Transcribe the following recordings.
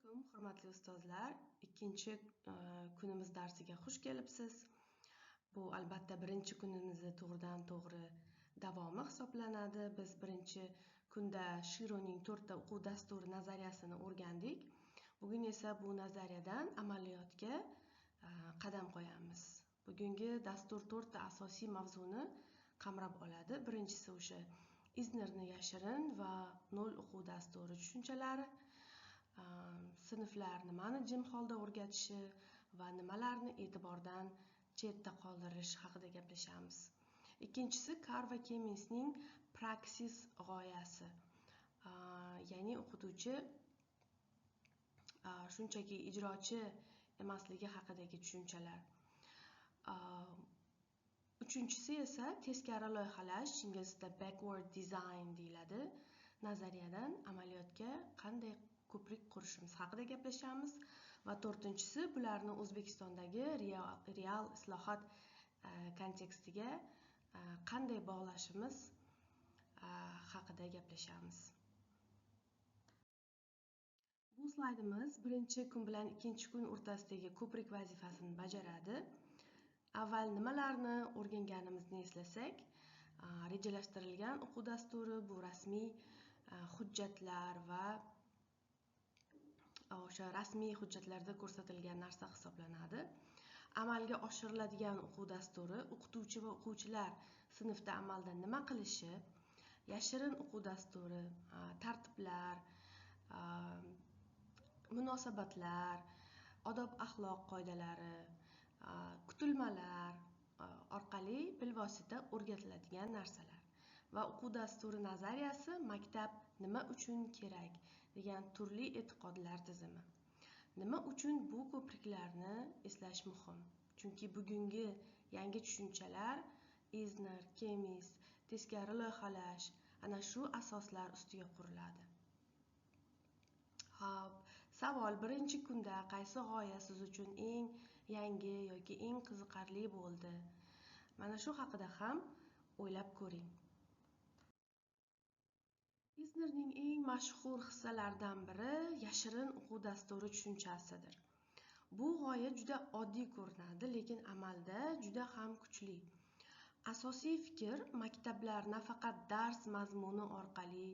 alaykum, hurmatli ustozlar. Ikkinchi kunimiz darsiga xush kelibsiz. Bu albatta birinchi kunimizni to'g'ridan to'g'ri davomi hisoblanadi. Biz birinchi kunda Shironing 4 ta o'quv dasturi nazariyasini o'rgandik. Bugun esa bu nazariyadan amaliyotga qadam qo'yamiz. Bugungi dastur 4 ta asosiy mavzuni qamrab oladi. Birinchisi o'sha Eisnerni yashirin va nol o'quv dasturi tushunchalari, sinflar nimani jim holda o'rgatishi va nimalarni e'tibordan chetda qoldirish haqida gaplashamiz. Ikkinchisi Carr va Keminsning praksis g'oyasi, ya'ni o'qituvchi shunchaki ijrochi emasligi haqidagi tushunchalar. Uchinchisi esa teskari loyihalash, inglizda backward design deyiladi. Nazariyadan amaliyotga qanday ko'prik qurishimiz haqida gaplashamiz va to'rtinchisi bularni O'zbekistondagi real islohot kontekstiga qanday bog'lashimiz haqida gaplashamiz. Bu slaydimiz birinchi kun bilan ikkinchi kun o'rtasidagi ko'prik vazifasini bajaradi. Avval nimalarni o'rganganimizni eslasak, rejalashtirilgan o'quv dasturi bu rasmiy hujjatlar va o'sha rasmiy hujjatlarda ko'rsatilgan narsa hisoblanadi. Amalga oshiriladigan o'quv dasturi o'qituvchi va o'quvchilar sinfda amalda nima qilishi, yashirin o'quv dasturi tartiblar, munosabatlar, odob axloq qoidalari, kutilmalar orqali bilvosita o'rgatiladigan narsalar va o'quv dasturi nazariyasi maktab nima uchun kerak degan turli e'tiqodlar tizimi. Nima uchun bu ko'priklarni eslash muhim? Chunki bugungi yangi tushunchalar Eisner, Kemins, teskari loyihalash ana shu asoslar ustiga quriladi. Xo'p, savol: birinchi kunda qaysi g'oya siz uchun eng yangi yoki eng qiziqarli bo'ldi? Mana shu haqida ham o'ylab ko'ring. Eisnerning eng mashhur hissalaridan biri yashirin o'quv dasturi tushunchasidir. Bu g'oya juda oddiy ko'rinadi, lekin amalda juda ham kuchli. Asosiy fikr, maktablar nafaqat dars mazmuni orqali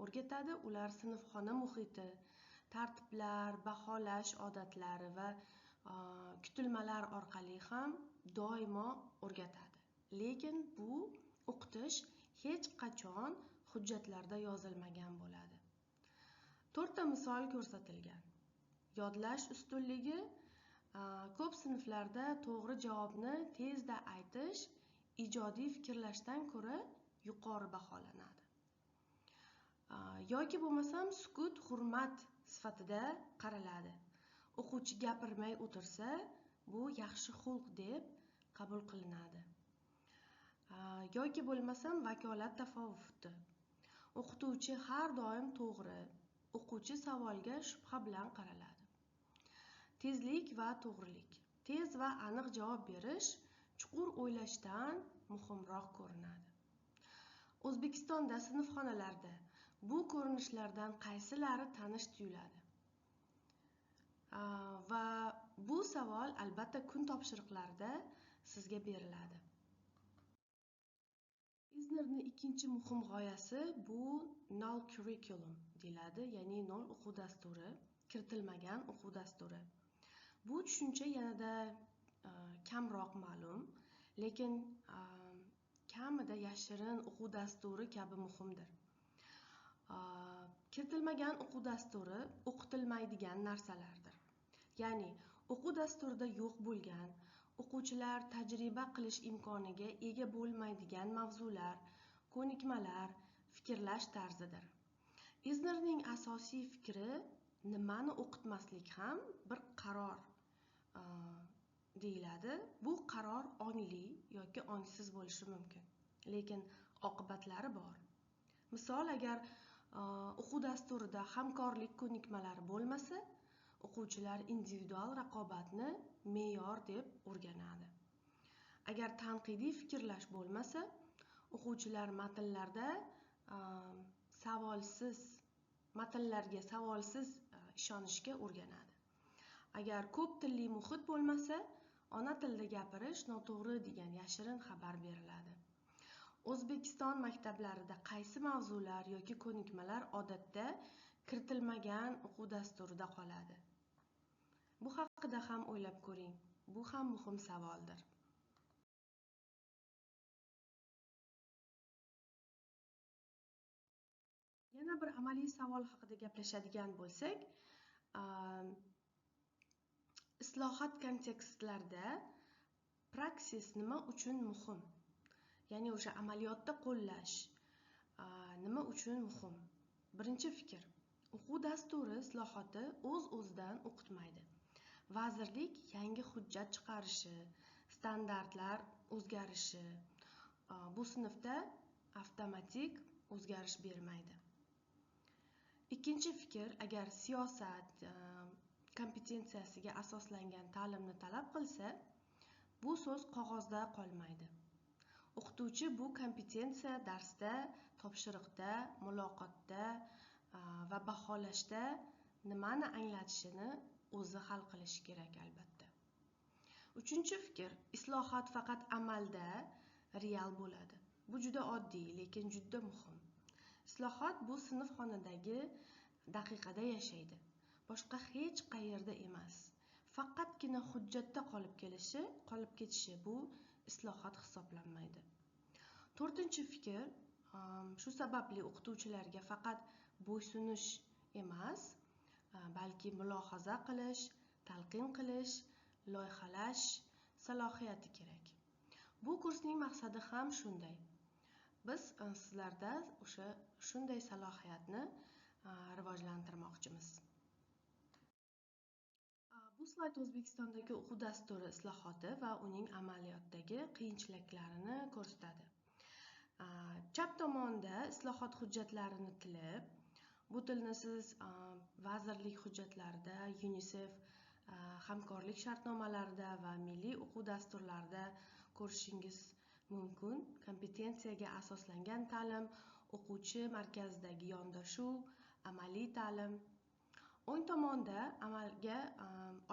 o'rgatadi, ular sinfxona muhiti, tartiblar, baholash odatlari va kutilmalar orqali ham doimo o'rgatadi. Lekin bu o'qitish hech qachon hujjatlarda yozilmagan bo'ladi. 4 ta misol ko'rsatilgan. Yodlash ustunligi, ko'p sinflarda to'g'ri javobni tezda aytish ijodiy fikrlashdan ko'ra yuqori baholanadi. Yoki bo'lmasam sukut hurmat sifatida qaraladi. O'quvchi gapirmay o'tirsa, bu yaxshi xulq deb qabul qilinadi. Yoki bo'lmasam vakolat tafovuti. O'qituvchi har doim to'g'ri, o'quvchi savolga shubha bilan qaraladi. Tezlik va to'g'rilik. Tez va aniq javob berish chuqur o'ylashdan muhimroq ko'rinadi. O'zbekistonda sinfxonalarda bu ko'rinishlardan qaysilari tanish tuyuladi? Va bu savol albatta kun topshiriqlarida sizga beriladi. Eisnerning ikkinchi muhim g'oyasi bu null curriculum deyiladi, ya'ni nol o'quv dasturi, kiritilmagan o'quv dasturi. Bu tushuncha yanada kamroq ma'lum, lekin kamida yashirin o'quv dasturi kabi muhimdir. Kiritilmagan o'quv dasturi o'qitilmaydigan narsalardir. Ya'ni o'quv dasturida yo'q bo'lgan, o'quvchilar tajriba qilish imkoniga ega bo'lmaydigan mavzular, ko'nikmalar, fikrlash tarzidir. Eisnerning asosiy fikri nimani o'qitmaslik ham bir qaror deyiladi. Bu qaror ongli yoki ongsiz bo'lishi mumkin, lekin oqibatlari bor. Misol, agar o'quv dasturida hamkorlik ko'nikmalari bo'lmasa, o'quvchilar individual raqobatni me'yor deb o'rganadi. Agar tanqidiy fikrlash bo'lmasa, o'quvchilar matnlarga savolsiz ishonishga o'rganadi. Agar ko'p tilli muhit bo'lmasa, ona tilida gapirish noto'g'ri degan yashirin xabar beriladi. O'zbekiston maktablarida qaysi mavzular yoki ko'nikmalar odatda kiritilmagan o'quv dasturida qoladi? Bu haqida ham o'ylab ko'ring. Bu ham muhim savoldir. Yana bir amaliy savol haqida gaplashadigan bo'lsak, islohot kontekstlarida praksis nima uchun muhim? Ya'ni o'sha amaliyotda qo'llash nima uchun muhim? Birinchi fikr, o'quv dasturi islohoti o'z-o'zidan o'qitmaydi. Vazirlik yangi hujjat chiqarishi, standartlar o'zgarishi bu sinfda avtomatik o'zgarish bermaydi. Ikkinchi fikr, agar siyosat kompetensiyasiga asoslangan ta'limni talab qilsa, bu so'z qog'ozda qolmaydi. O'qituvchi bu kompetensiya darsda, topshiriqda, muloqotda va baholashda nimani anglatishini o'zi hal qilishi kerak albatta. Uchinchi fikr, islohot faqat amalda real bo'ladi. Bu juda oddiy, lekin juda muhim. Islohot bu sinfxonadagi daqiqada yashaydi. Boshqa hech qayerda emas. Faqatgina hujjatda qolib ketishi bu islohot hisoblanmaydi. To'rtinchi fikr, shu sababli o'qituvchilarga faqat bo'ysunish emas, balki mulohaza qilish, talqin qilish, loyihalash salohiyati kerak. Bu kursning maqsadi ham shunday. Biz sizlarda shunday salohiyatni rivojlantirmoqchimiz. Bu slayd O'zbekistondagi o'quv dasturi islohoti va uning amaliyotdagi qiyinchiliklarini ko'rsatadi. Chap tomonda islohot hujjatlarini tilib, bu tilni siz vazirlik hujjatlarida, UNICEF hamkorlik shartnomalarida va milliy o'quv dasturlarida ko'rishingiz mumkin. Kompetensiyaga asoslangan ta'lim, o'quvchi markazidagi yondashuv, amaliy ta'lim. O'ng tomonda amalga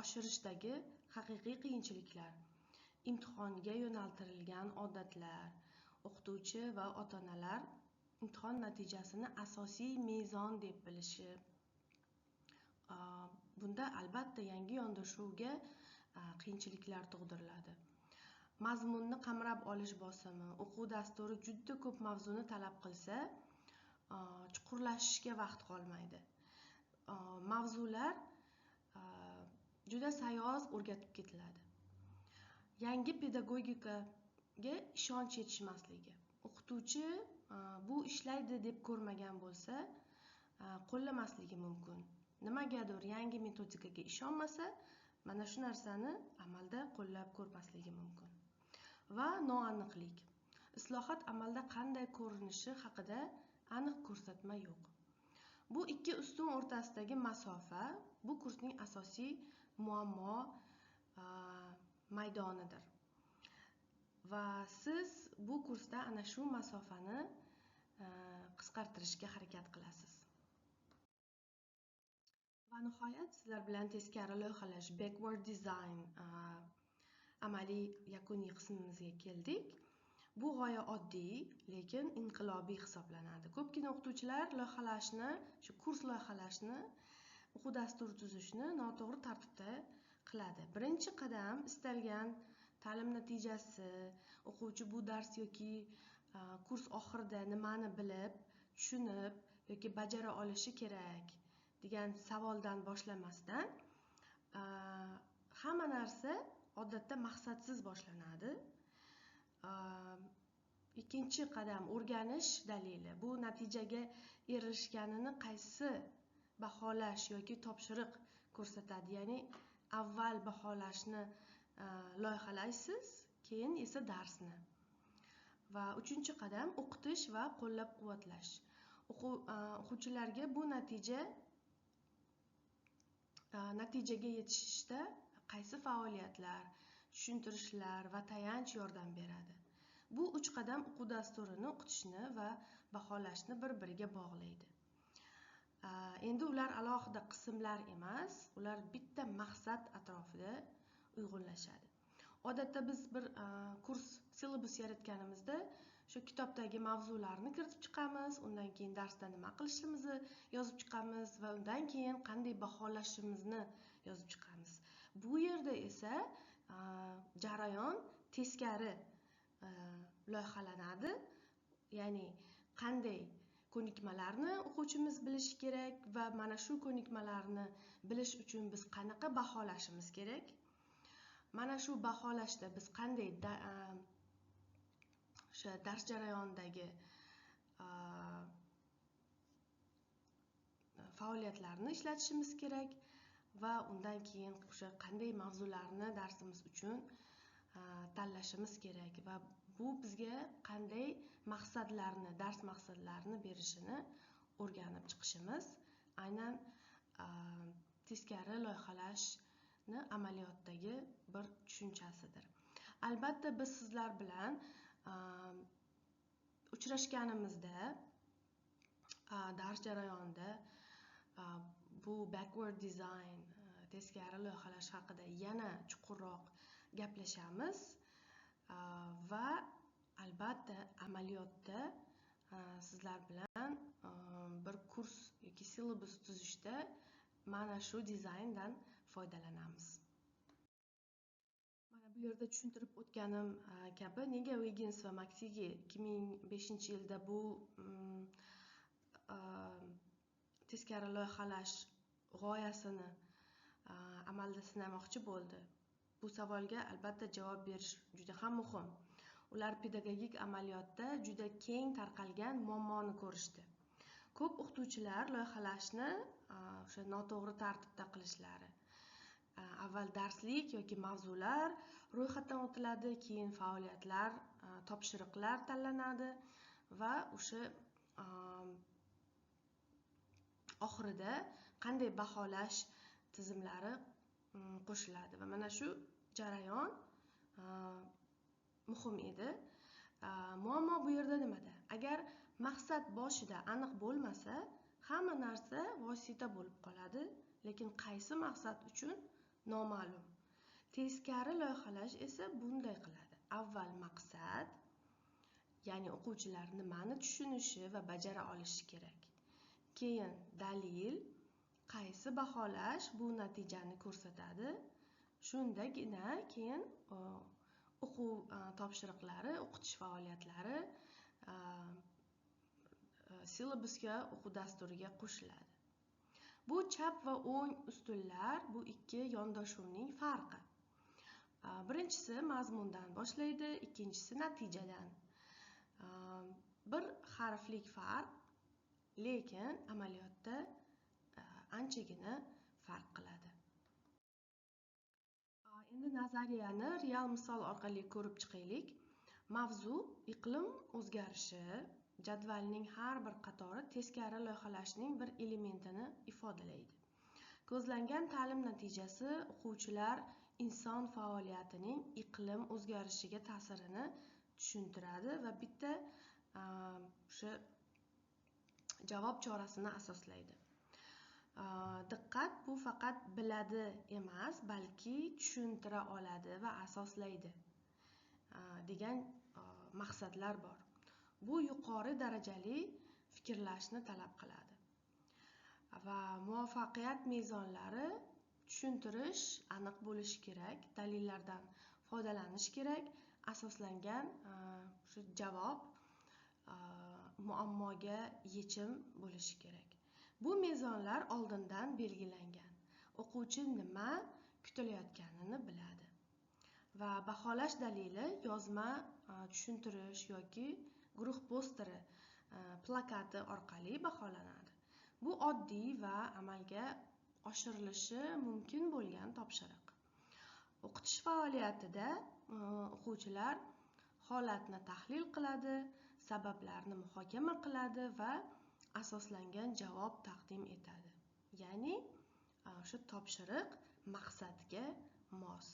oshirishdagi haqiqiy qiyinchiliklar, imtihonga yo'naltirilgan odatlar, o'qituvchi va ota-onalar imtihon natijasini asosiy mezon deb bilishi. Bunda albatta yangi yondashuvga qiyinchiliklar tug'diriladi. Mazmunni qamrab olish bosimi, o'quv dasturi juda ko'p mavzuni talab qilsa, chuqurlashishga vaqt qolmaydi. Mavzular juda sayoz o'rgatib ketiladi. Yangi pedagogikaga ishonch yetishmasligi. O'qituvchi bu ishlaydi deb ko'rmagan bo'lsa, qo'llamasligi mumkin. Nimagadir yangi metodikaga ishonmasa, mana shu narsani amalda qo'llab ko'rmasligi mumkin. Va noaniqlik. Islohot amalda qanday ko'rinishi haqida aniq ko'rsatma yo'q. Bu ikki ustun o'rtasidagi masofa bu kursning asosiy muammo maydonidir. Va siz bu kursda ana shu masofani qisqartirishga harakat qilasiz. Va nihoyat sizlar bilan teskari loyihalash, backward design amaliy yakuniy qismimizga keldik. Bu g'oya oddiy, lekin inqilobiy hisoblanadi. Ko'pgina o'qituvchilar shu kurs loyihalashni, o'quv dasturi tuzishni noto'g'ri tartibda qiladi. Birinchi qadam istalgan ta'lim natijasi, o'quvchi bu dars yoki kurs oxirida nimani bilib, tushunib yoki bajara olishi kerak degan savoldan boshlamasdan hamma narsa odatda maqsadsiz boshlanadi. Ikkinchi qadam o'rganish dalili. Bu natijaga erishganini qaysi baholash yoki topshiriq ko'rsatadi. Ya'ni avval baholashni loyihalaysiz, keyin esa darsni. Va uchinchi qadam o'qitish va qo'llab-quvvatlash. O'quvchilarga bu natijaga yetishishda qaysi faoliyatlar, tushuntirishlar va tayanch yordam beradi. Bu 3 qadam o'quv dasturini o'qitishni va baholashni bir-biriga bog'laydi. Endi ular alohida qismlar emas, ular bitta maqsad atrofida uyg'unlashadi. Odatda biz bir kurs syllabus yaratganimizda shu kitobdagi mavzularni kiritib chiqamiz, undan keyin darsda nima qilishimizni yozib chiqamiz va undan keyin qanday baholashimizni yozib chiqamiz. Bu yerda esa jarayon teskari loyihalanadi. Ya'ni qanday ko'nikmalarni o'quvchimiz bilishi kerak va mana shu ko'nikmalarni bilish uchun biz qanaqa baholashimiz kerak? Mana shu baholashda biz qanday o'sha dars jarayonidagi faoliyatlarni ishlatishimiz kerak va undan keyin o'sha qanday mavzularni darsimiz uchun tanlashimiz kerak va bu bizga qanday maqsadlarni, dars maqsadlarini berishini o'rganib chiqishimiz aynan teskari loyihalashni amaliyotdagi bir tushunchasidir. Albatta biz sizlar bilan uchrashganimizda dars jarayonida bu backward design, teskari loyihalash haqida yana chuqurroq gaplashamiz va albatta amaliyotda sizlar bilan bir kurs yoki syllabus tuzishda mana shu dizayndan foydalanamiz. Mana bu yerda tushuntirib o'tganim kabi nega Wiggins va Maksigi 2005-yilda bu teskari loyihalash g'oyasini amalda sinamoqchi bo'ldi? Bu savolga albatta javob berish juda ham muhim. Ular pedagogik amaliyotda juda keng tarqalgan muammoni ko'rishdi. Ko'p o'qituvchilar loyihalashni o'sha noto'g'ri tartibda qilishlari. Avval darslik yoki mavzular ro'yxatdan o'tiladi, keyin faoliyatlar, topshiriqlar tanlanadi va o'sha oxirida qanday baholash tizimlari qo'shiladi va mana shu jarayon muhim edi. Muammo bu yerda nimada? Agar maqsad boshida aniq bo'lmasa, hamma narsa vosita bo'lib qoladi, lekin qaysi maqsad uchun noma'lum. Teskari loyihalash esa bunday qiladi. Avval maqsad, ya'ni o'quvchilar nimani tushunishi va bajara olishi kerak. Keyin dalil, qaysi baholash bu natijani ko'rsatadi. Shundagina keyin o'quv topshiriqlari, o'qitish faoliyatlari syllabusga, o'quv dasturiga qo'shiladi. Bu chap va o'ng ustunlar, bu ikki yondashuvning farqi. Birinchisi mazmundan boshlaydi, ikkinchisi natijadan. Bir harflik farq, lekin amaliyotda anchagina farq qiladi. Endi nazariyani real misol orqali ko'rib chiqaylik. Mavzu iqlim o'zgarishi jadvalning har bir qatori teskari loyihalashning bir elementini ifodalaydi. Ko'zlangan ta'lim natijasi o'quvchilar inson faoliyatining iqlim o'zgarishiga ta'sirini tushuntiradi va bitta o'sha javob chorasini asoslaydi. Diqqat, bu faqat biladi emas, balki tushuntira oladi va asoslaydi degan maqsadlar bor. Bu yuqori darajali fikrlashni talab qiladi. Va muvaffaqiyat mezonlari tushuntirish aniq bo'lishi kerak, dalillardan foydalanish kerak, asoslangan shu javob muammoga yechim bo'lishi kerak. Bu mezonlar oldindan belgilangan. O'quvchi nima kutilayotganini biladi. Va baholash dalili yozma tushuntirish yoki guruh posteri, plakati orqali baholanadi. Bu oddiy va amalga oshirilishi mumkin bo'lgan topshiriq. O'qitish faoliyatida o'quvchilar holatni tahlil qiladi, sabablarni muhokama qiladi va asoslangan javob taqdim etadi. Ya'ni o'sha topshiriq maqsadga mos.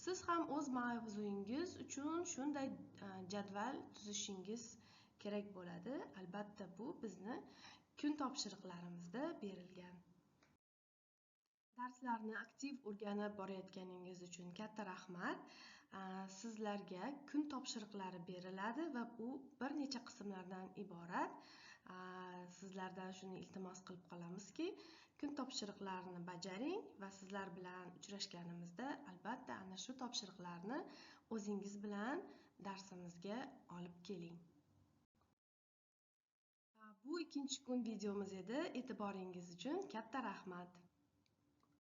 Siz ham o'z mavzuyingiz uchun shunday jadval tuzishingiz kerak bo'ladi. Albatta bu bizni kun topshiriqlarimizda berilgan. Darslarni aktiv o'rganib borayotganingiz uchun katta rahmat. Sizlarga kun topshiriqlari beriladi va u bir necha qismlardan iborat. Sizlardan shuni iltimos qilib qolamizki, kun topshiriqlarini bajaring va sizlar bilan uchrashganimizda albatta ana shu topshiriqlarni o'zingiz bilan darsimizga olib keling. Bu ikkinchi kun videomiz edi. E'tiboringiz uchun katta rahmat.